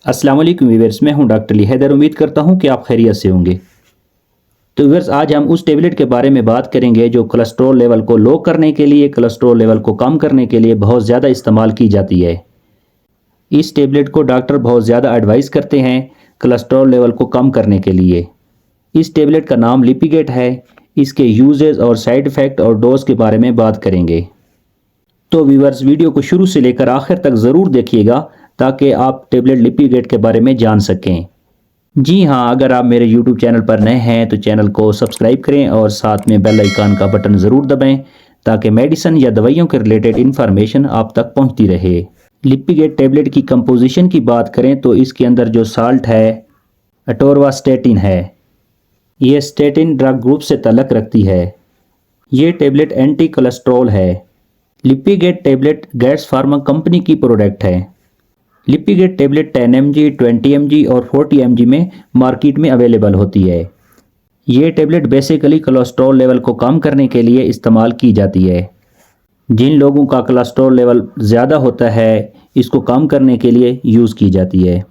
अस्सलाम वालेकुम व्यूअर्स, मैं हूं डॉक्टर अली हैदर। उम्मीद करता हूं कि आप खैरियत से होंगे। तो व्यूअर्स, आज हम उस टेबलेट के बारे में बात करेंगे जो कोलेस्ट्रॉल लेवल को लो करने के लिए, कोलेस्ट्रॉल लेवल को कम करने के लिए बहुत ज़्यादा इस्तेमाल की जाती है। इस टेबलेट को डॉक्टर बहुत ज़्यादा एडवाइस करते हैं कोलेस्ट्रॉल लेवल को कम करने के लिए। इस टेबलेट का नाम लिपिगेट है। इसके यूजेस और साइड इफ़ेक्ट और डोज के बारे में बात करेंगे। तो व्यूअर्स, वीडियो को शुरू से लेकर आखिर तक ज़रूर देखिएगा ताकि आप टेबलेट लिपिगेट के बारे में जान सकें। जी हाँ, अगर आप मेरे YouTube चैनल पर नए हैं तो चैनल को सब्सक्राइब करें और साथ में बेल आइकन का बटन ज़रूर दबाएं ताकि मेडिसिन या दवाइयों के रिलेटेड इन्फॉर्मेशन आप तक पहुंचती रहे। लिपिगेट टेबलेट की कंपोजिशन की बात करें तो इसके अंदर जो साल्ट है अटोरवास्टेटिन है। ये स्टेटिन ड्रग ग्रुप से ताल्लुक़ रखती है। ये टेबलेट एंटी कोलेस्ट्रॉल है। लिपिगेट टेबलेट गैट्स फार्मा कंपनी की प्रोडक्ट है। लिपिगेट टेबलेट 10 mg, 20 mg और 40 mg में मार्केट में अवेलेबल होती है। ये टेबलेट बेसिकली कोलेस्ट्रॉल लेवल को कम करने के लिए इस्तेमाल की जाती है। जिन लोगों का कोलेस्ट्रॉल लेवल ज़्यादा होता है इसको कम करने के लिए यूज़ की जाती है।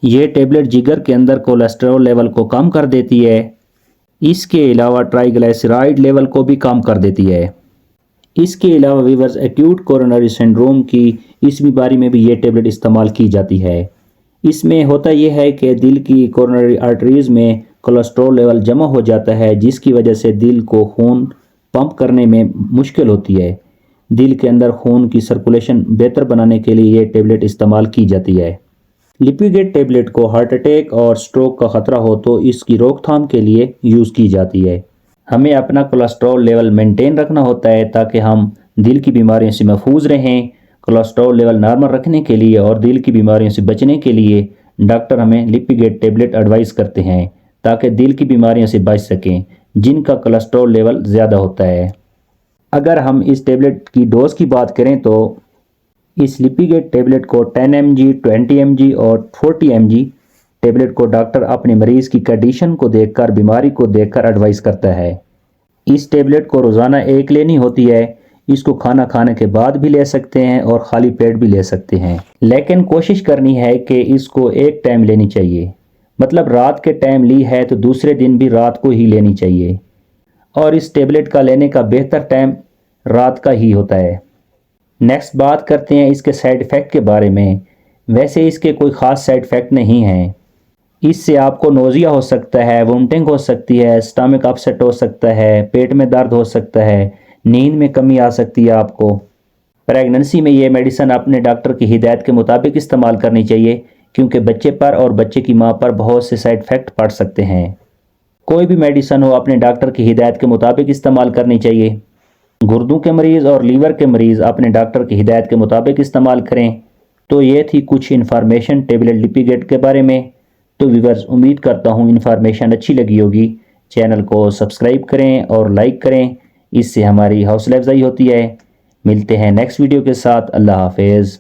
ये टेबलेट जिगर के अंदर कोलेस्ट्रॉल लेवल को कम कर देती है। इसके अलावा ट्राइग्लिसराइड लेवल को भी कम कर देती है। इसके अलावा व्यूअर्स, एक्यूट कोरोनरी सिंड्रोम की इस बीमारी में भी ये टेबलेट इस्तेमाल की जाती है। इसमें होता यह है कि दिल की कोरोनरी आर्टरीज़ में कोलेस्ट्रॉल लेवल जमा हो जाता है जिसकी वजह से दिल को खून पंप करने में मुश्किल होती है। दिल के अंदर खून की सर्कुलेशन बेहतर बनाने के लिए ये टेबलेट इस्तेमाल की जाती है। लिपिगेट टेबलेट को हार्ट अटैक और स्ट्रोक का ख़तरा हो तो इसकी रोकथाम के लिए यूज़ की जाती है। हमें अपना कोलेस्ट्रॉल लेवल मेंटेन रखना होता है ताकि हम दिल की बीमारियों से महफूज रहें। कोलेस्ट्रॉल लेवल नॉर्मल रखने के लिए और दिल की बीमारियों से बचने के लिए डॉक्टर हमें लिपिगेट टेबलेट एडवाइस करते हैं ताकि दिल की बीमारियों से बच सकें जिनका कोलेस्ट्रॉल लेवल ज़्यादा होता है। अगर हम इस टेबलेट की डोज़ की बात करें तो इस लिपिगेट टेबलेट को 10 mg, 20 mg और 40 mg टेबलेट को डॉक्टर अपने मरीज़ की कंडीशन को देखकर, बीमारी को देखकर एडवाइस करता है। इस टेबलेट को रोज़ाना एक लेनी होती है। इसको खाना खाने के बाद भी ले सकते हैं और खाली पेट भी ले सकते हैं, लेकिन कोशिश करनी है कि इसको एक टाइम लेनी चाहिए। मतलब रात के टाइम ली है तो दूसरे दिन भी रात को ही लेनी चाहिए और इस टेबलेट का लेने का बेहतर टाइम रात का ही होता है। नेक्स्ट बात करते हैं इसके साइड इफ़ेक्ट के बारे में। वैसे इसके कोई ख़ास साइड इफ़ेक्ट नहीं हैं। इससे आपको नोज़िया हो सकता है, वोमिटिंग हो सकती है, स्टमक अपसेट हो सकता है, पेट में दर्द हो सकता है, नींद में कमी आ सकती है आपको। प्रेगनेंसी में ये मेडिसिन अपने डॉक्टर की हिदायत के मुताबिक इस्तेमाल करनी चाहिए क्योंकि बच्चे पर और बच्चे की माँ पर बहुत से साइड इफ़ेक्ट पड़ सकते हैं। कोई भी मेडिसिन हो अपने डॉक्टर की हिदायत के मुताबिक इस्तेमाल करनी चाहिए। गुर्दों के मरीज़ और लीवर के मरीज़ अपने डॉक्टर की हिदायत के मुताबिक इस्तेमाल करें। तो ये थी कुछ इन्फॉर्मेशन टेबलेट लिपिगेट के बारे में। तो व्यूअर्स, उम्मीद करता हूँ इन्फॉर्मेशन अच्छी लगी होगी। चैनल को सब्सक्राइब करें और लाइक करें, इससे हमारी हौसला अफजाई होती है। मिलते हैं नेक्स्ट वीडियो के साथ। अल्लाह हाफिज़।